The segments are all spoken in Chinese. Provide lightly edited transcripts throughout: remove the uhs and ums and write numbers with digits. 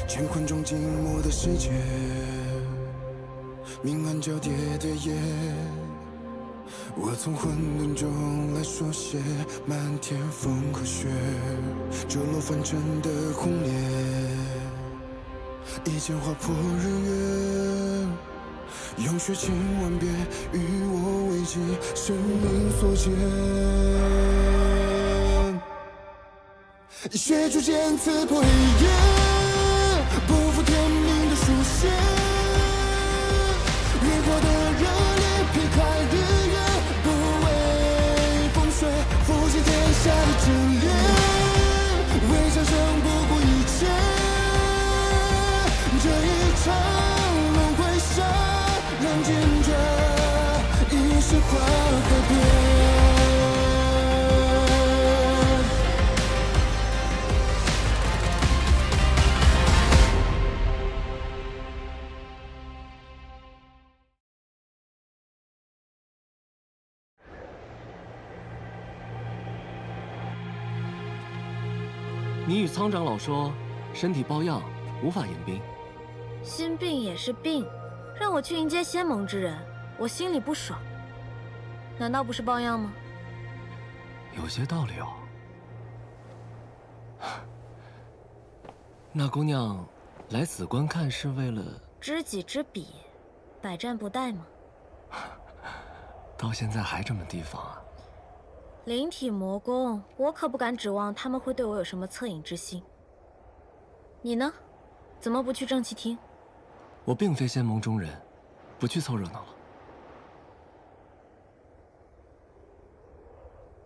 乾坤中静默的世界，明暗交叠的夜。我从混沌中来书写漫天风和雪，折落凡尘的红莲，一剑划破日月。 用血千万遍，与我为己，生命所见。血逐渐刺破黑夜，不负天命的书写。越过的热烈，劈开日月，不畏风雪，负起天下的真烈，为战胜不顾一切。这一场轮回杀。 让见证一世化改变。你与苍长老说，身体抱恙，无法迎兵。心病也是病。 让我去迎接仙盟之人，我心里不爽。难道不是抱恙吗？有些道理哦。那姑娘来此观看是为了知己知彼，百战不殆吗？到现在还这么提防啊？灵体魔宫，我可不敢指望他们会对我有什么恻隐之心。你呢？怎么不去正气厅？ 我并非仙盟中人，不去凑热闹了。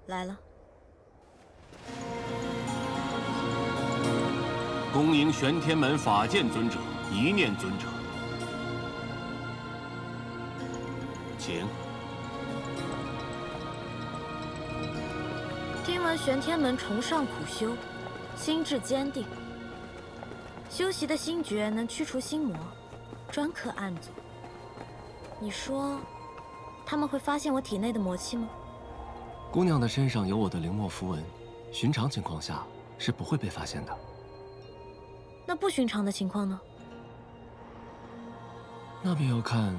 来了。恭迎玄天门法剑尊者、一念尊者，请。听闻玄天门崇尚苦修，心智坚定，修习的心诀能驱除心魔。 专克暗阻。你说，他们会发现我体内的魔气吗？姑娘的身上有我的灵墨符文，寻常情况下是不会被发现的。那不寻常的情况呢？那便要看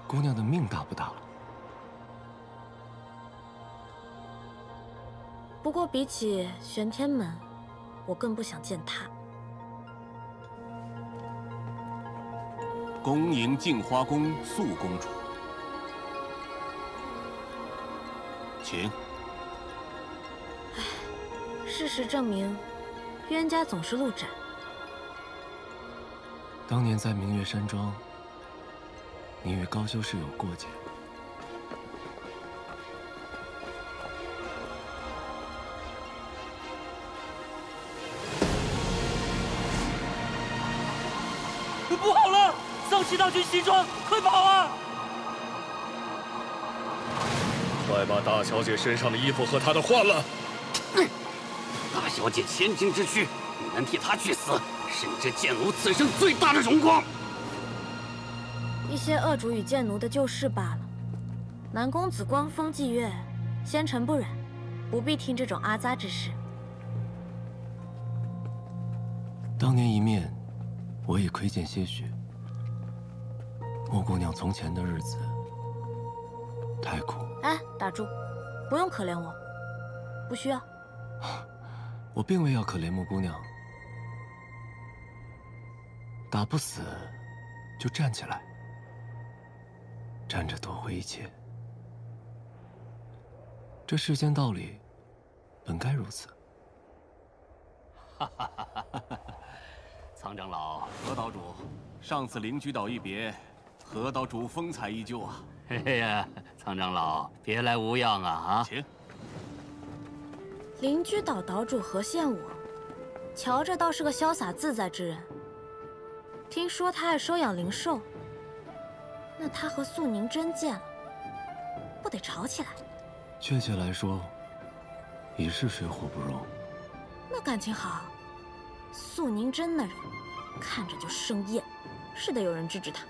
姑娘的命大不大了。不过比起玄天门，我更不想见他。 恭迎镜花宫素公主，请。唉，事实证明，冤家总是路窄。当年在明月山庄，你与高修士有过节。不好了！ 丧气大军西装，快跑啊！快把大小姐身上的衣服和她的换了。大小姐千金之躯，你能替她去死，是你这贱奴此生最大的荣光。一些恶主与贱奴的旧事罢了。南公子光风霁月，仙尘不染，不必听这种阿杂之事。当年一面，我已窥见些许。 莫姑娘从前的日子太苦。哎，打住！不用可怜我，不需要。我并未要可怜莫姑娘，打不死就站起来，站着夺回一切。这世间道理本该如此。哈哈哈哈哈！苍长老、何岛主，上次灵居岛一别。 何岛主风采依旧啊！哎呀，苍长老，别来无恙啊！请。灵居岛岛主何羡我，瞧着倒是个潇洒自在之人。听说他爱收养灵兽，那他和素宁真见了，不得吵起来？确切来说，已是水火不容。那感情好，素宁真那人看着就生厌，是得有人制止他。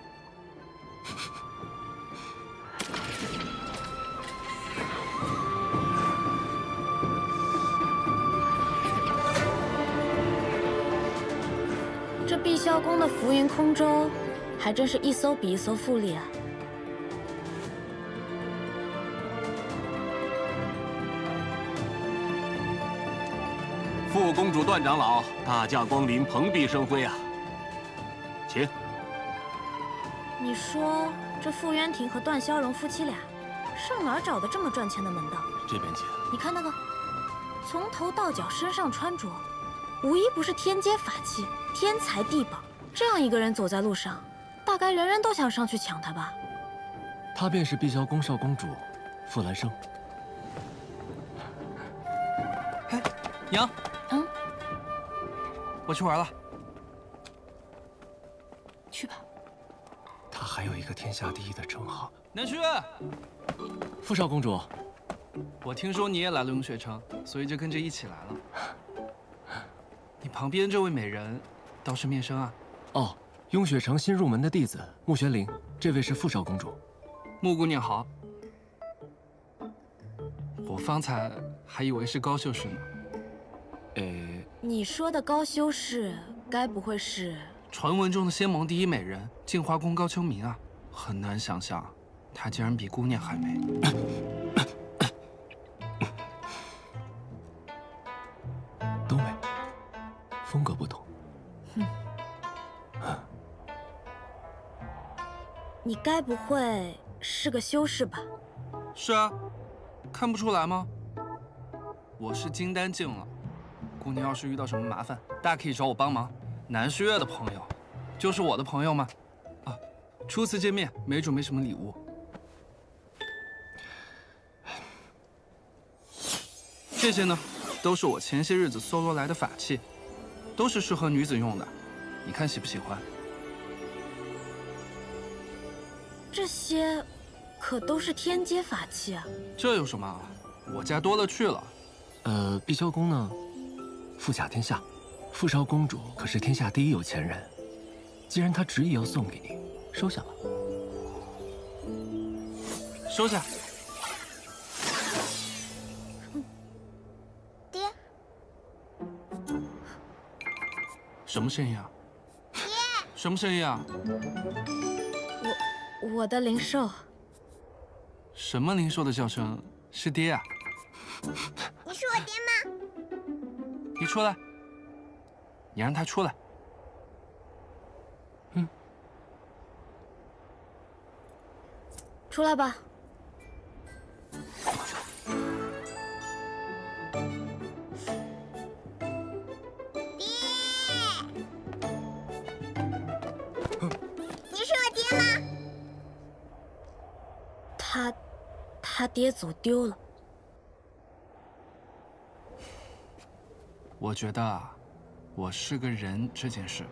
这碧霄宫的浮云空舟，还真是一艘比一艘富丽啊！副公主段长老，大驾光临，蓬荜生辉啊！请。你说这傅渊庭和段萧荣夫妻俩，上哪儿找的这么赚钱的门道？这边请。你看那个，从头到脚身上穿着，无一不是天阶法器、天才地宝。这样一个人走在路上，大概人人都想上去抢他吧？她便是碧霄宫少公主，傅兰生。哎，娘。嗯。我去玩了。去吧。她还有一个天下第一的称号。南旭，傅少公主，我听说你也来了雍雪城，所以就跟着一起来了。你旁边这位美人，倒是面生啊。哦，雍雪城新入门的弟子穆玄灵，这位是傅少公主。穆姑娘好。我方才还以为是高修士呢。你说的高修士，该不会是传闻中的仙盟第一美人镜花宫高秋明啊？很难想象，她竟然比姑娘还美。都美，风格不同。你该不会是个修士吧？是啊，看不出来吗？我是金丹境了。姑娘要是遇到什么麻烦，大可以找我帮忙。南虚月的朋友，就是我的朋友吗？啊，初次见面，没准备什么礼物。这些呢，都是我前些日子搜罗来的法器，都是适合女子用的。你看喜不喜欢？这些可都是天阶法器啊！这有什么啊？我家多了去了。碧霄宫呢，富甲天下，傅少公主可是天下第一有钱人。既然她执意要送给你，收下吧。收下。爹。什么声音啊？爹。什么声音啊？我的灵兽。什么灵兽的叫声？是爹啊！你是我爹吗？你出来！你让他出来。出来吧。爹！你是我爹吗？他爹走丢了。我觉得啊，我是个人这件事，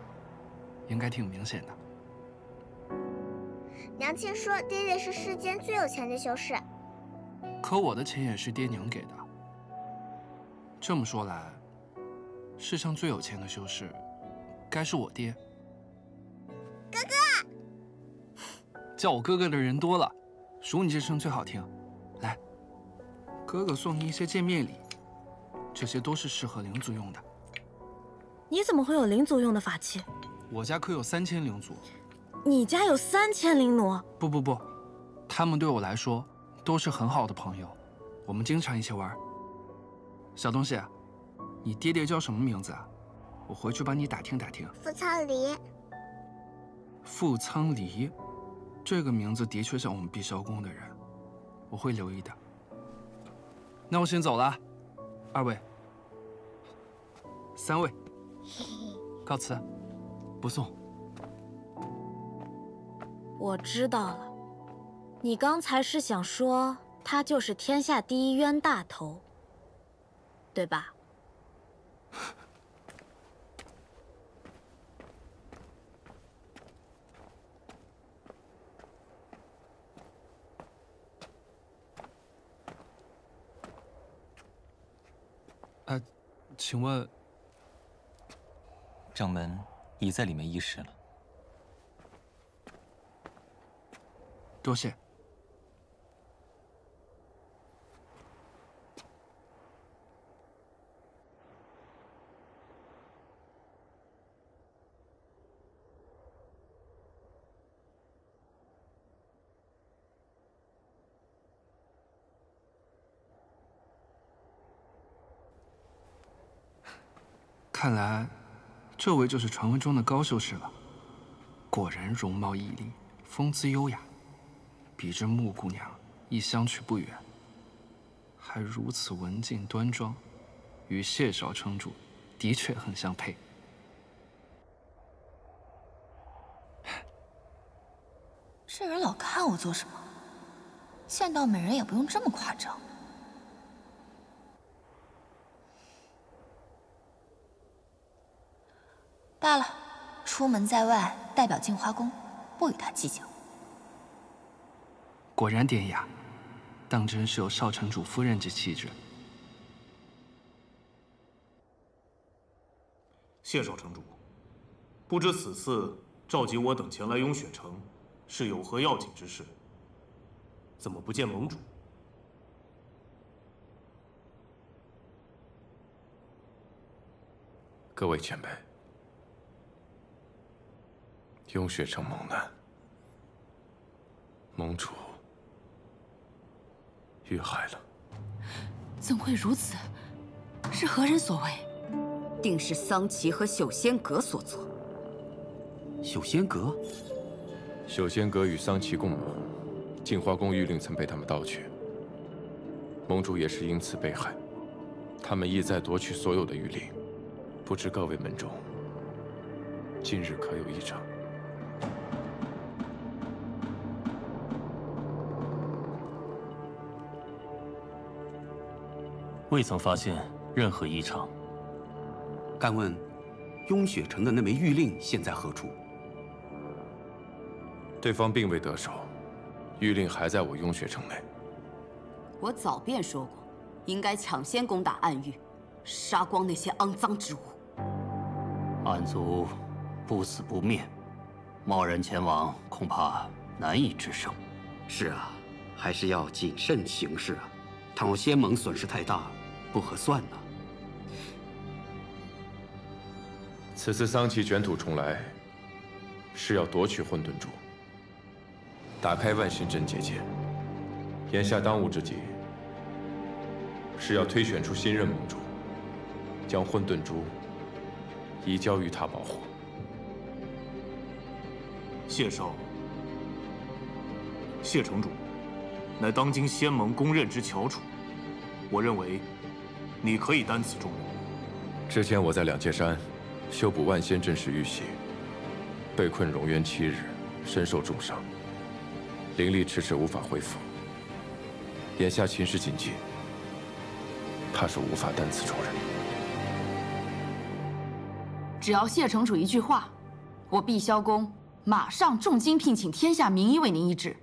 应该挺明显的。娘亲说爹爹是世间最有钱的修士，可我的钱也是爹娘给的。这么说来，世上最有钱的修士，该是我爹。哥哥，叫我哥哥的人多了，数你这声最好听。来，哥哥送你一些见面礼，这些都是适合灵族用的。你怎么会有灵族用的法器？我家可有3000灵族。你家有3000灵奴？不，他们对我来说都是很好的朋友，我们经常一起玩。小东西，你爹爹叫什么名字啊？我回去帮你打听打听。傅苍离。傅苍离，这个名字的确像我们碧霄宫的人，我会留意的。那我先走了，2位、3位，告辞，不送。我知道了，你刚才是想说他就是天下第一冤大头，对吧？请问，掌门已在里面议事了。多谢。看来，这位就是传闻中的高修士了。果然容貌屹立，风姿优雅，比这木姑娘亦相去不远。还如此文静端庄，与谢少城主的确很相配。这人老看我做什么？见到美人也不用这么夸张。罢了，出门在外，代表镜花宫，不与他计较。果然典雅，当真是有少城主夫人之气质。谢少城主，不知此次召集我等前来雍雪城，是有何要紧之事？怎么不见盟主？各位前辈，雍雪城蒙难，盟主遇害了。怎会如此？是何人所为？定是桑琪和朽仙阁所做。朽仙阁？朽仙阁与桑琪共谋，镜花宫玉令曾被他们盗取，盟主也是因此被害。他们意在夺取所有的玉令，不知各位门中今日可有异常？未曾发现任何异常。敢问，雍雪城的那枚玉令现在何处？对方并未得手，玉令还在我雍雪城内。我早便说过，应该抢先攻打暗域，杀光那些肮脏之物。暗族不死不灭，贸然前往恐怕难以制胜。是啊，还是要谨慎行事啊！倘若仙盟损失太大，不合算呢。此次桑琪卷土重来，是要夺取混沌珠，打开万仙阵结界。眼下当务之急，是要推选出新任盟主，将混沌珠移交于他保护。谢少，谢城主，乃当今仙盟公认之翘楚，我认为你可以担此重任。之前我在两界山修补万仙阵时遇袭，被困胧渊7日，身受重伤，灵力迟迟无法恢复。眼下情势紧急，怕是无法担此重任。只要谢城主一句话，我碧霄宫马上重金聘请天下名医为您医治。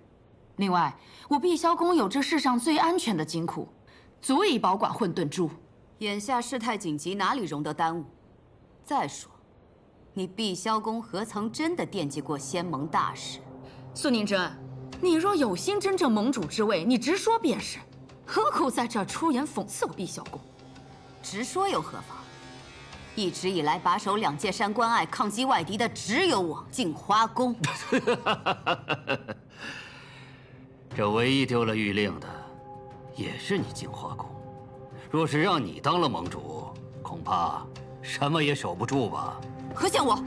另外，我碧霄宫有这世上最安全的金库，足以保管混沌珠。眼下事态紧急，哪里容得耽误？再说，你碧霄宫何曾真的惦记过仙盟大事？苏宁真，你若有心争正盟主之位，你直说便是，何苦在这儿出言讽刺我碧霄宫？直说又何妨？一直以来把守两界山关隘、抗击外敌的只有我镜花宫。这唯一丢了玉令的，也是你镜花宫。若是让你当了盟主，恐怕什么也守不住吧？何羡我，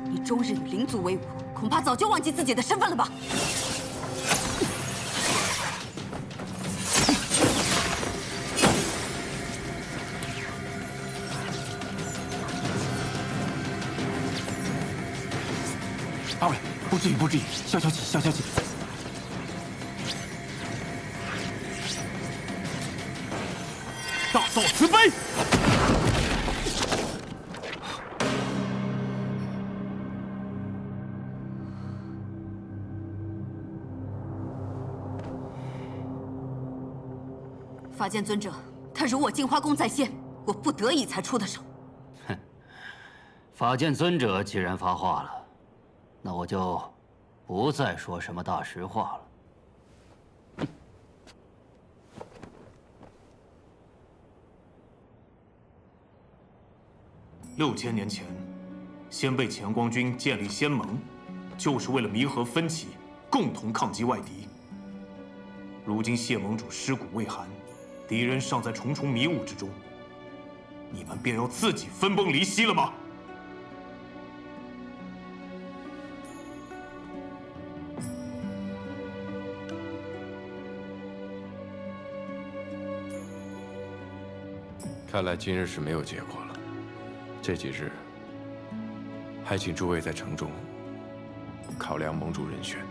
你终日与灵族为伍，恐怕早就忘记自己的身份了吧？二位，不至于，不至于，消消气，消消气。大嫂慈悲。法剑尊者，他辱我镜花宫在先，我不得已才出的手。哼，法剑尊者既然发话了，那我就不再说什么大实话了。6000年前，先辈乾光军建立仙盟，就是为了弥合分歧，共同抗击外敌。如今谢盟主尸骨未寒，敌人尚在重重迷雾之中，你们便要自己分崩离析了吗？看来今日是没有结果了。这几日，还请诸位在城中考量盟主人选，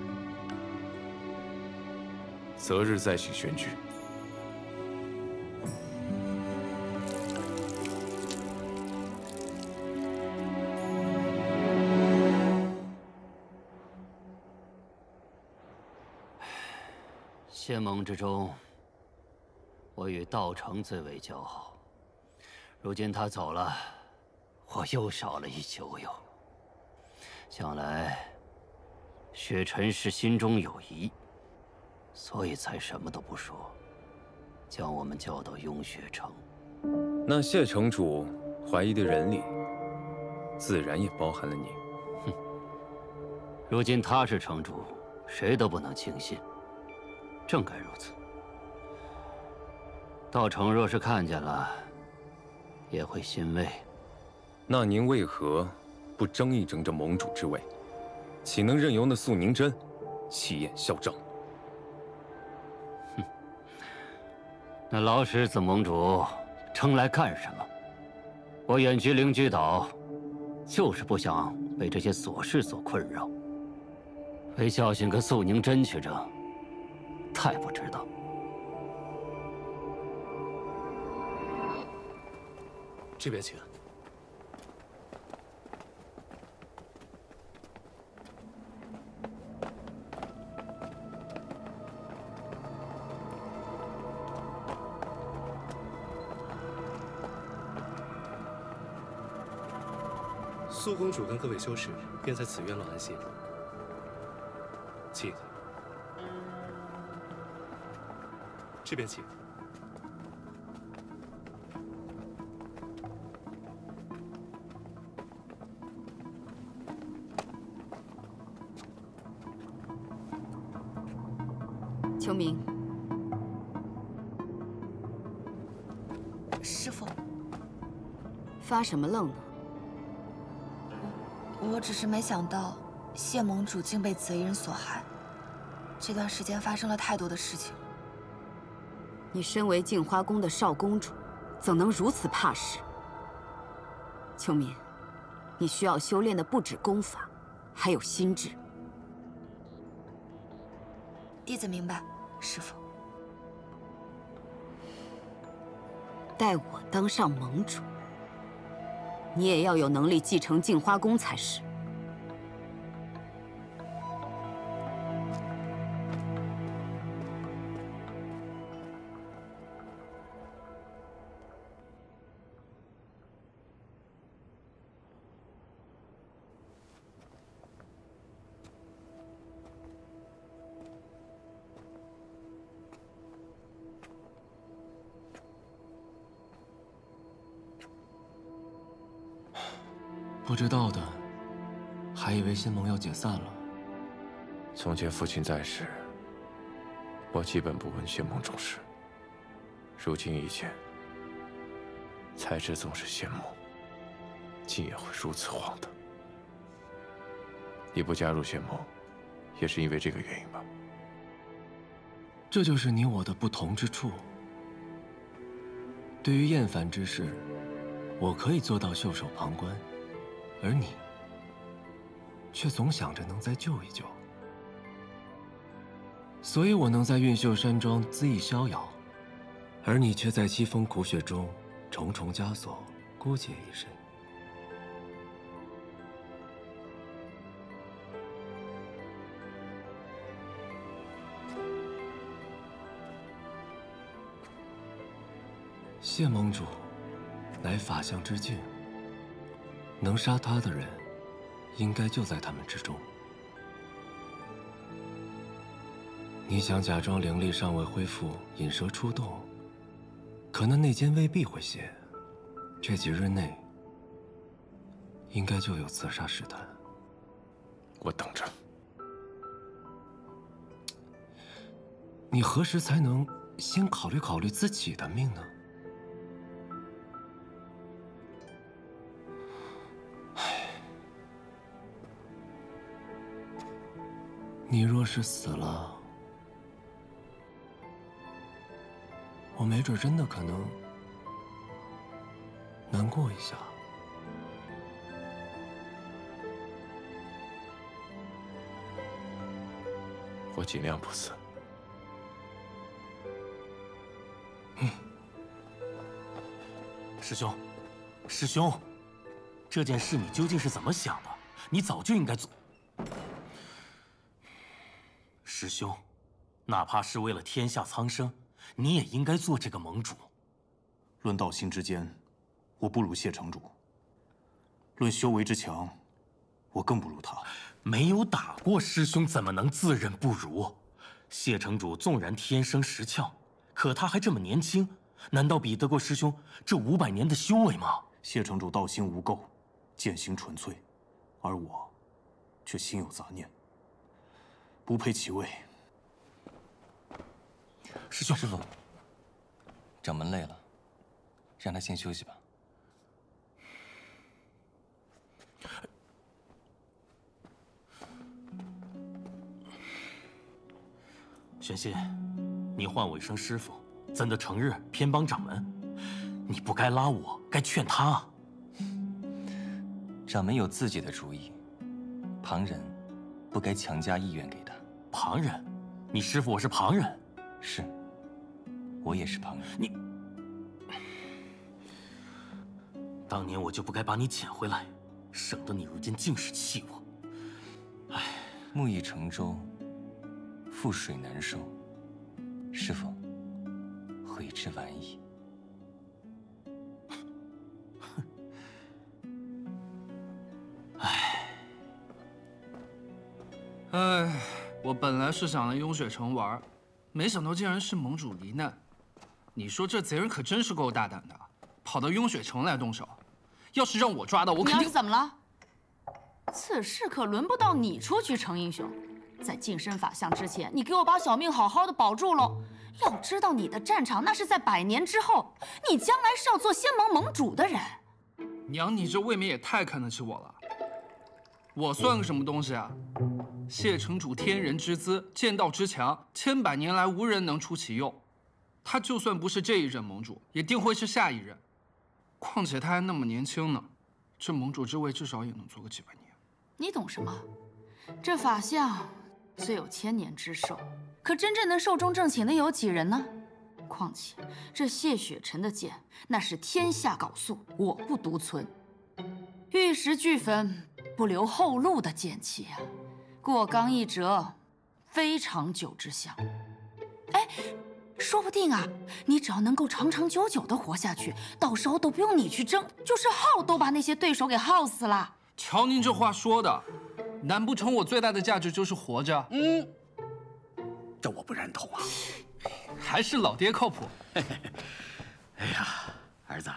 择日再行选举。仙盟之中，我与道成最为交好。如今他走了，我又少了一酒友。想来，雪尘是心中有疑，所以才什么都不说，将我们叫到雍雪城。那谢城主怀疑的人里，自然也包含了你。哼，如今他是城主，谁都不能轻信。正该如此。道成若是看见了，也会欣慰。那您为何不争一争这盟主之位？岂能任由那素宁真欺眼嚣张？哼，那老狮子盟主争来干什么？我远居灵居岛，就是不想被这些琐事所困扰。为教训个素宁真去争，太不值当。这边请。苏公主跟各位修士便在此院落安歇，请。这边请。秋明，师父，发什么愣呢？我只是没想到谢盟主竟被贼人所害。这段时间发生了太多的事情。你身为镜花宫的少公主，怎能如此怕事？秋敏，你需要修炼的不止功法，还有心智。弟子明白，师父。待我当上盟主，你也要有能力继承镜花宫才是。不知道的，还以为仙盟要解散了。从前父亲在时，我基本不问仙盟重视。如今一见，才知纵是仙盟，竟也会如此荒唐。你不加入仙盟，也是因为这个原因吧？这就是你我的不同之处。对于厌烦之事，我可以做到袖手旁观。而你，却总想着能再救一救，所以我能在运秀山庄恣意逍遥，而你却在凄风苦雪中重重枷锁，孤孑一身。谢盟主，乃法相之境。能杀他的人，应该就在他们之中。你想假装灵力尚未恢复，引蛇出洞，可那内奸未必会泄。这几日内，应该就有刺杀试探。我等着。你何时才能先考虑考虑自己的命呢？你若是死了，我没准真的可能难过一下。我尽量不死。师兄，师兄，这件事你究竟是怎么想的？你早就应该做。师兄，哪怕是为了天下苍生，你也应该做这个盟主。论道心之间，我不如谢城主；论修为之强，我更不如他。没有打过师兄，怎么能自认不如？谢城主纵然天生识窍，可他还这么年轻。 难道比得过师兄这500年的修为吗？谢城主道心无垢，剑行纯粹，而我却心有杂念，不配其位。师兄，师傅，掌门累了，让他先休息吧。玄心，你唤我一声师傅。 怎的成日偏帮掌门？你不该拉我，该劝他啊！掌门有自己的主意，旁人不该强加意愿给他。旁人？你师傅我是旁人？是，我也是旁人。你，当年我就不该把你捡回来，省得你如今尽是气我。唉，木已成舟，覆水难收。师傅。 悔之晚矣。唉，我本来是想来雍雪城玩，没想到竟然是盟主罹难。你说这贼人可真是够大胆的，跑到雍雪城来动手。要是让我抓到，我肯定……你要是怎么了？此事可轮不到你出去成英雄。在净身法相之前，你给我把小命好好的保住喽。 要知道，你的战场那是在100年之后，你将来是要做仙盟盟主的人。娘，你这未免也太看得起我了。我算个什么东西啊？谢城主天人之姿，剑道之强，千百年来无人能出其右。他就算不是这一任盟主，也定会是下一任。况且他还那么年轻呢，这盟主之位至少也能做个几百年。你懂什么？这法相虽有1000年之寿。 可真正能寿终正寝的有几人呢？况且这谢雪尘的剑，那是天下缟素，我不独存，玉石俱焚，不留后路的剑气啊！过刚一折，非长久之相。哎，说不定啊，你只要能够长长久久的活下去，到时候都不用你去争，就是耗都把那些对手给耗死了。瞧您这话说的，难不成我最大的价值就是活着？这我不认同啊！还是老爹靠谱。哎呀，儿子，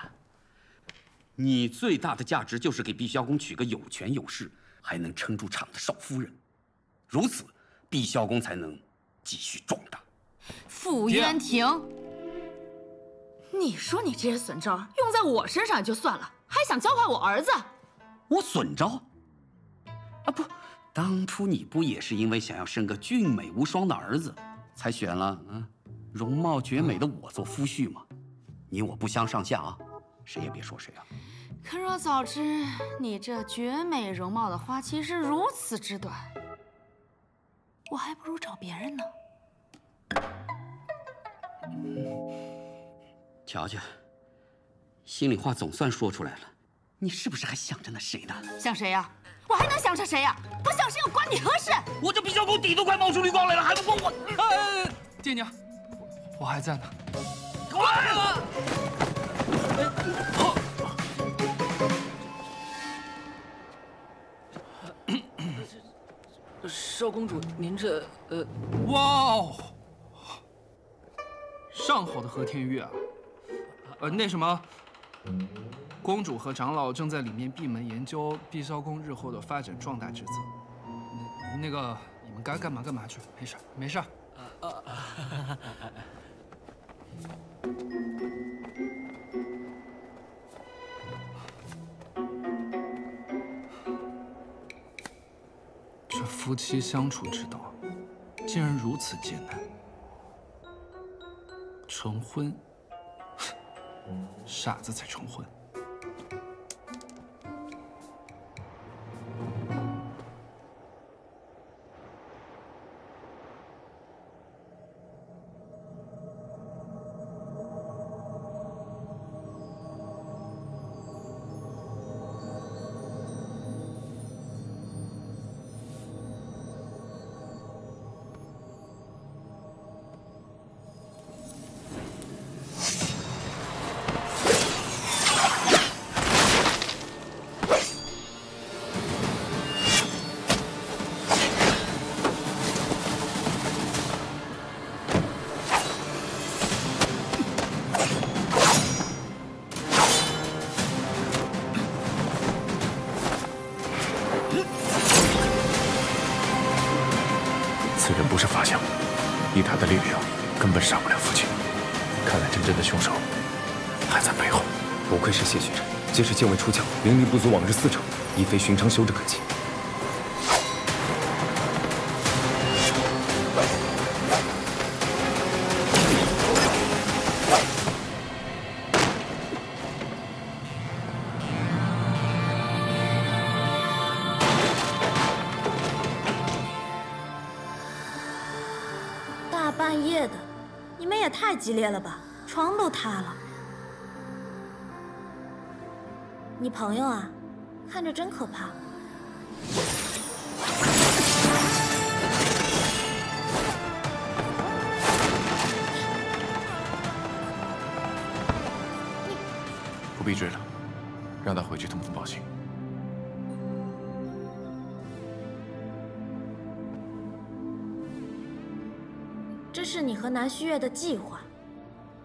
你最大的价值就是给碧霄宫娶个有权有势，还能撑住场的少夫人，如此，碧霄宫才能继续壮大。傅渊庭，你说你这些损招用在我身上也就算了，还想教坏我儿子？我损招？啊不。 当初你不也是因为想要生个俊美无双的儿子，才选了容貌绝美的我做夫婿吗？你我不相上下啊，谁也别说谁啊。可若早知你这绝美容貌的花期是如此之短，我还不如找别人呢。瞧瞧，心里话总算说出来了，你是不是还想着那谁呢？想谁呀？ 我还能想着谁呀？不想谁又关你何事？我这碧霄宫底都快冒出绿光来了，还不管我？爹娘，我还在呢。少公主，您这哇哦，上好的和天玉啊！那什么。 公主和长老正在里面闭门研究碧霄宫日后的发展壮大之策。那个，你们该干嘛干嘛去，没事没事。这夫妻相处之道，竟然如此艰难。成婚，傻子才成婚。此人不是法相，以他的力量，根本杀不了父亲。看来真正的凶手还在背后。不愧是谢雪辰，皆是剑位出鞘，灵力不足往日4成，亦非寻常修者可及。大半夜的，你们也太激烈了吧，床都塌了。你朋友啊，看着真可怕。不必追了，让他回去通风报信。这是你和南虚月的计划，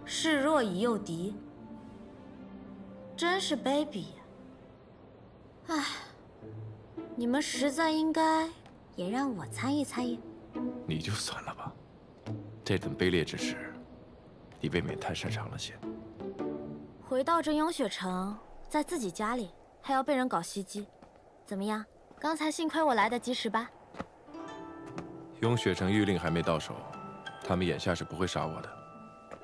示弱以诱敌，真是卑鄙呀！唉，你们实在应该也让我参与参与。你就算了吧，这等卑劣之事，你未免太擅长了些。回到这雍雪城，在自己家里还要被人搞袭击，怎么样？刚才幸亏我来得及时吧？雍雪城谕令还没到手，他们眼下是不会杀我的，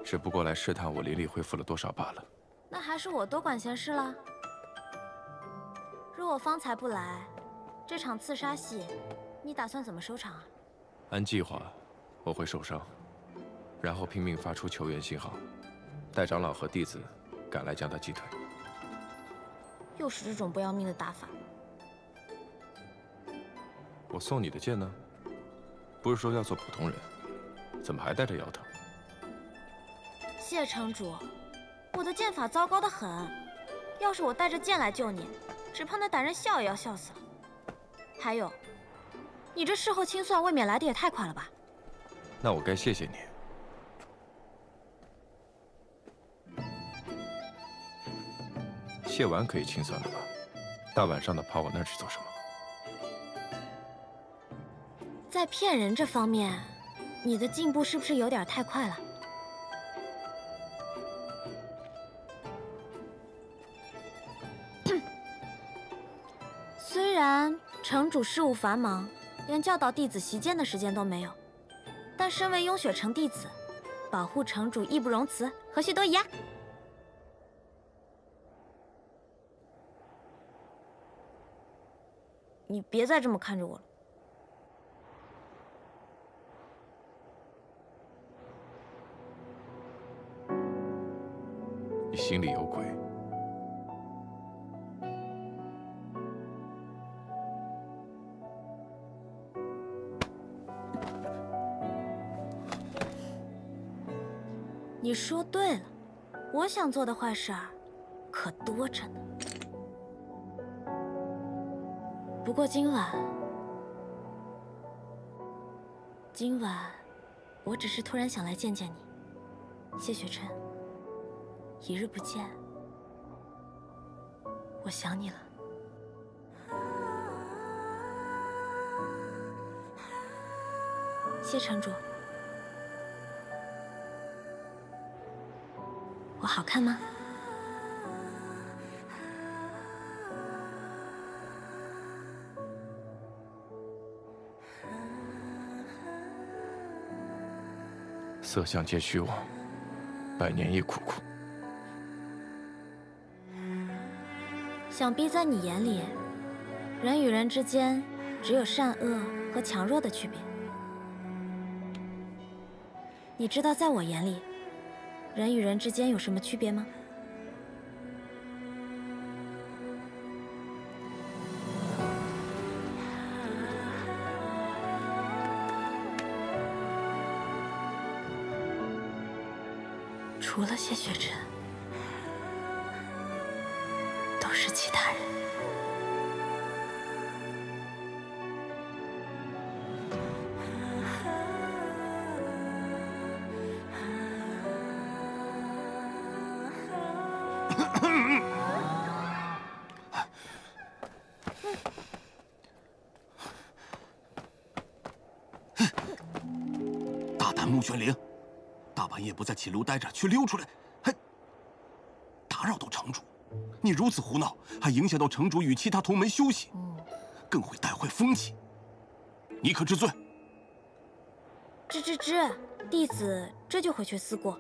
只不过来试探我灵力恢复了多少罢了。那还是我多管闲事了。若我方才不来，这场刺杀戏，你打算怎么收场啊？按计划，我会受伤，然后拼命发出求援信号，待长老和弟子赶来将他击退。又是这种不要命的打法。我送你的剑呢？不是说要做普通人，怎么还带着摇头？谢城主，我的剑法糟糕得很，要是我带着剑来救你，只怕那歹人笑也要笑死了。还有，你这事后清算未免来得也太快了吧？那我该谢谢你。谢完可以清算了吧？大晚上的跑我那儿去做什么？在骗人这方面，你的进步是不是有点太快了？虽然城主事务繁忙，连教导弟子习剑的时间都没有，但身为雍雪城弟子，保护城主义不容辞，何须多疑啊？你别再这么看着我了。你心里有鬼。你说对了，我想做的坏事儿可多着呢。不过今晚，我只是突然想来见见你，谢雪辰。一日不见，我想你了。谢城主，我好看吗？色相皆虚妄，百年亦苦苦。想必在你眼里，人与人之间只有善恶和强弱的区别。你知道在我眼里，人与人之间有什么区别吗？除了谢雪晨，都是其他人。大胆穆玄灵，大半夜不在寝楼待着，却溜出来，还打扰到城主。你如此胡闹，还影响到城主与其他同门休息，更会带坏风气。你可知罪？知，弟子这就回去思过。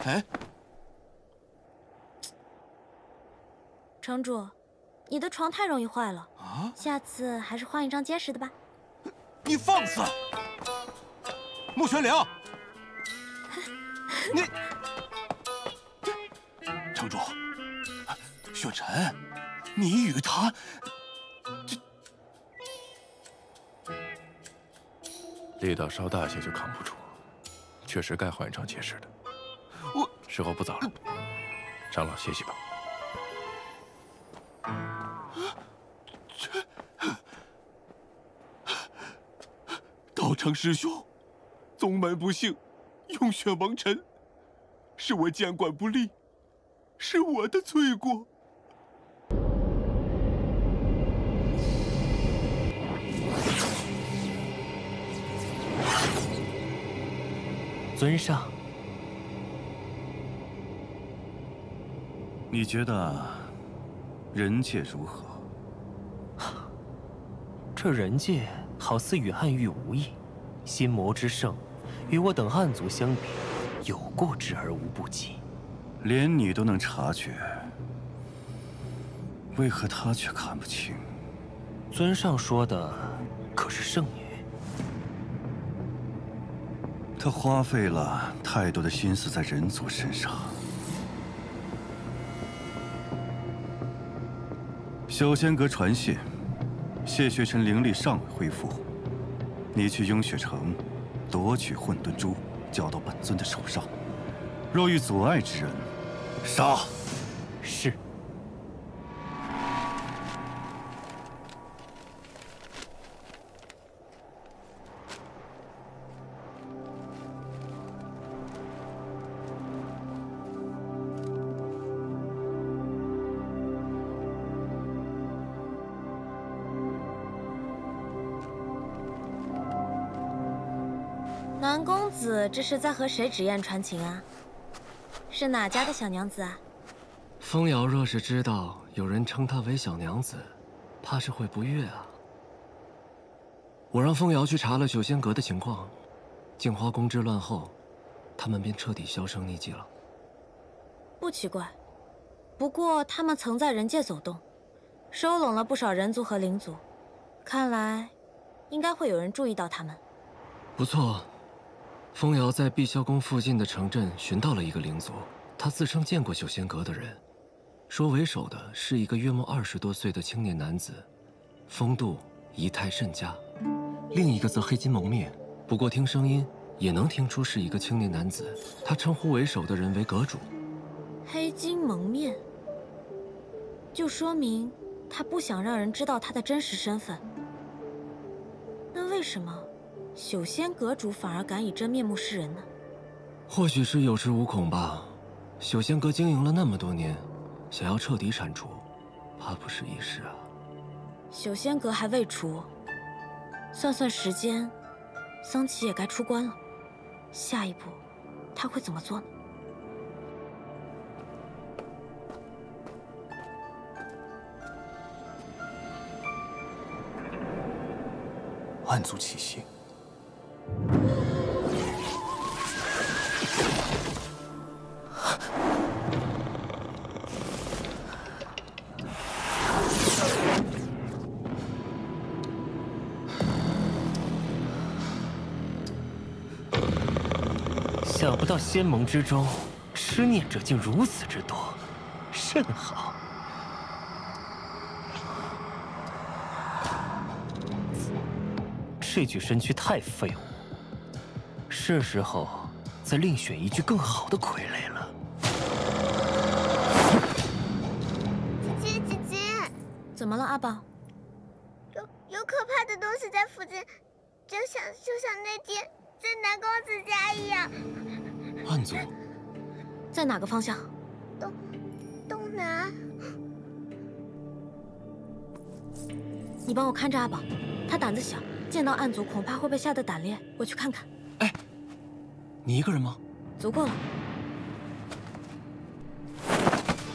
哎，城主，你的床太容易坏了啊！下次还是换一张结实的吧。你放肆！穆玄灵，你城主，雪晨，你与他力道稍大些就扛不住，确实该换一张结实的。时候不早了，长老歇息吧。道成师兄，宗门不幸，用血蒙尘，是我监管不力，是我的罪过。尊上，你觉得人界如何？这人界好似与暗域无异，心魔之盛，与我等暗族相比，有过之而无不及。连你都能察觉，为何他却看不清？尊上说的可是圣女？他花费了太多的心思在人族身上。小仙阁传信，谢雪晨灵力尚未恢复，你去雍雪城夺取混沌珠，交到本尊的手上。若遇阻碍之人，杀。是。南公子这是在和谁纸砚传情啊？是哪家的小娘子啊？风瑶若是知道有人称她为小娘子，怕是会不悦啊。我让风瑶去查了九仙阁的情况，镜花宫之乱后，他们便彻底销声匿迹了。不奇怪，不过他们曾在人界走动，收拢了不少人族和灵族，看来应该会有人注意到他们。不错。风瑶在碧霄宫附近的城镇寻到了一个灵族，他自称见过九仙阁的人，说为首的是一个约莫20多岁的青年男子，风度仪态甚佳；另一个则黑金蒙面，不过听声音也能听出是一个青年男子。他称呼为首的人为阁主。黑金蒙面，就说明他不想让人知道他的真实身份。那为什么九仙阁主反而敢以真面目示人呢？或许是有恃无恐吧。九仙阁经营了那么多年，想要彻底铲除，怕不是易事啊。九仙阁还未除，算算时间，桑琪也该出关了。下一步，他会怎么做呢？暗族气息。想不到仙盟之中，痴念者竟如此之多，甚好。这具身躯太废物，是时候再另选一具更好的傀儡了。姐姐，怎么了，阿宝？有可怕的东西在附近，就像那天在南公子家一样。暗族在哪个方向？东南。你帮我看着阿宝，他胆子小，见到暗族恐怕会被吓得胆裂。我去看看。哎，你一个人吗？足够了。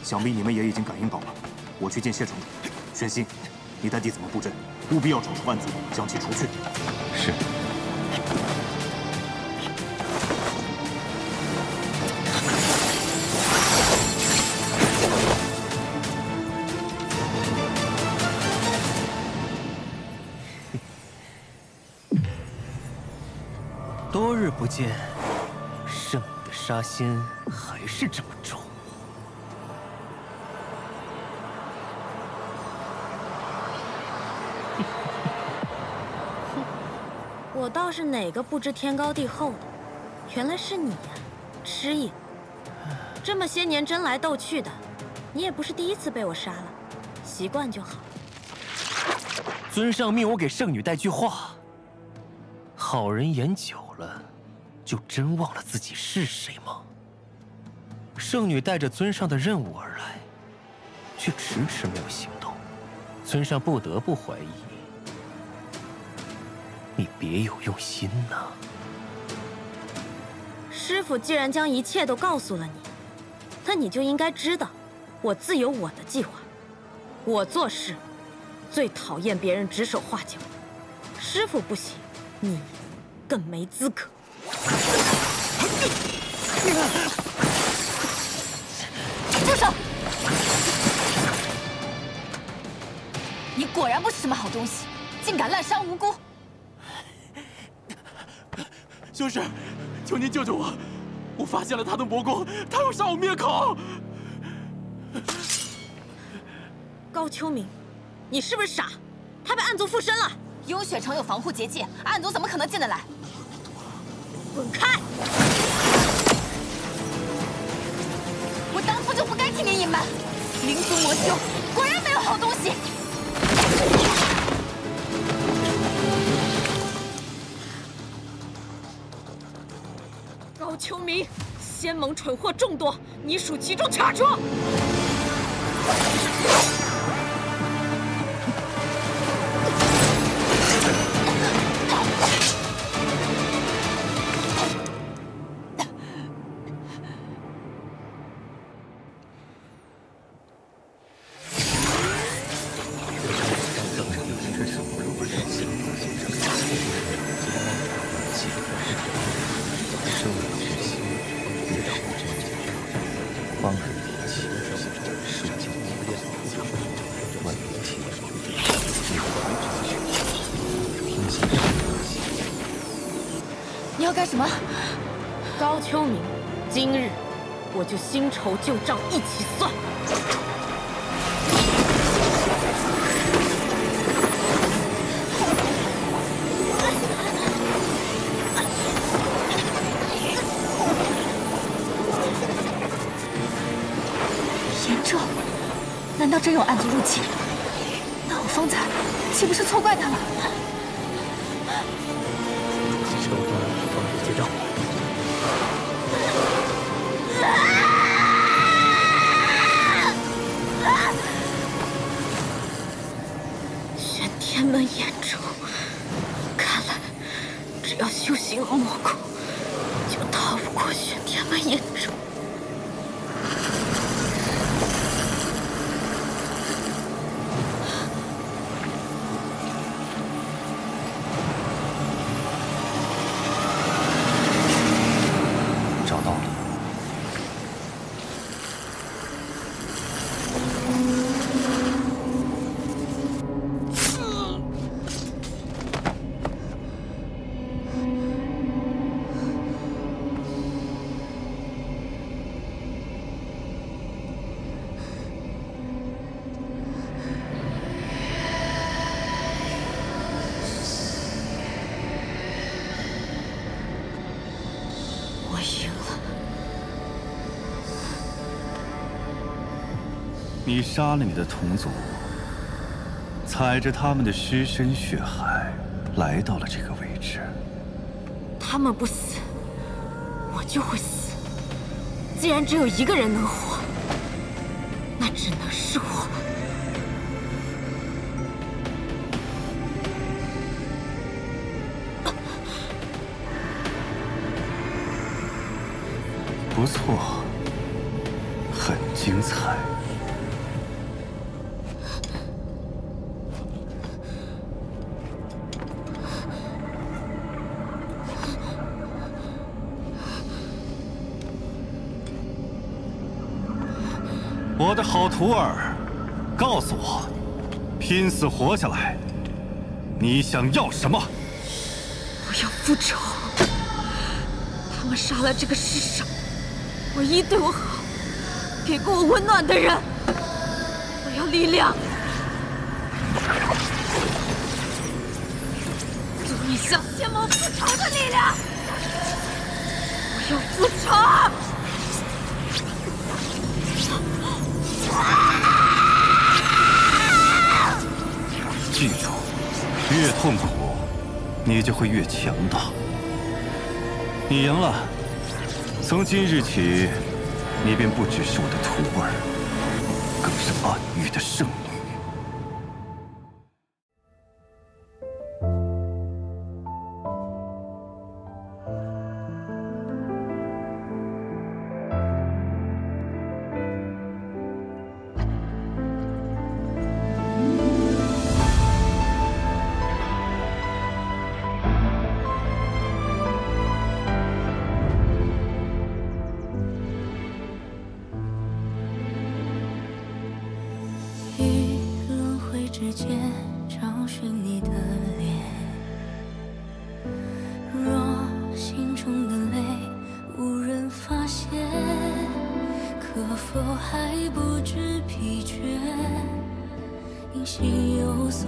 想必你们也已经感应到了。我去见谢城主。玄心，你带弟子们布阵，务必要找出暗族，将其除去。是。多日不见，圣女的杀心还是这么重。我倒是哪个不知天高地厚的，原来是你呀，痴影。这么些年争来斗去的，你也不是第一次被我杀了，习惯就好。尊上命我给圣女带句话：好人演久了，就真忘了自己是谁吗？圣女带着尊上的任务而来，却迟迟没有行动，尊上不得不怀疑你别有用心呐。师父既然将一切都告诉了你，那你就应该知道，我自有我的计划。我做事最讨厌别人指手画脚，师父不行，你更没资格。住手！你果然不是什么好东西，竟敢滥杀无辜！修士，求您救救我！我发现了他的魔功，他要杀我灭口！高秋明，你是不是傻？他被暗族附身了。幽雪城有防护结界，暗族怎么可能进得来？滚开！我当初就不该替你隐瞒。灵族魔修果然没有好东西。高秋明，仙盟蠢货众多，你属其中查出。你要干什么？高秋明，今日我就新仇旧账一起算。严重，难道真有暗族入侵？那我方才岂不是错怪他了？手段防止结账。玄天门眼中，看来只要修行了魔功，就逃不过玄天门眼中。你杀了你的同族，踩着他们的尸身血海，来到了这个位置。他们不死，我就会死。既然只有一个人能活，那只能是我。不错，很精彩。我的好徒儿，告诉我，拼死活下来，你想要什么？我要复仇。他们杀了这个世上唯一对我好、给过我温暖的人。我要力量，足以向邪魔复仇的力量。我要复仇。记住，越痛苦，你就会越强大。你赢了，从今日起，你便不只是我的徒儿，更是暗域的圣女。之间找寻你的脸，若心中的泪无人发现，可否还不知疲倦？因心有所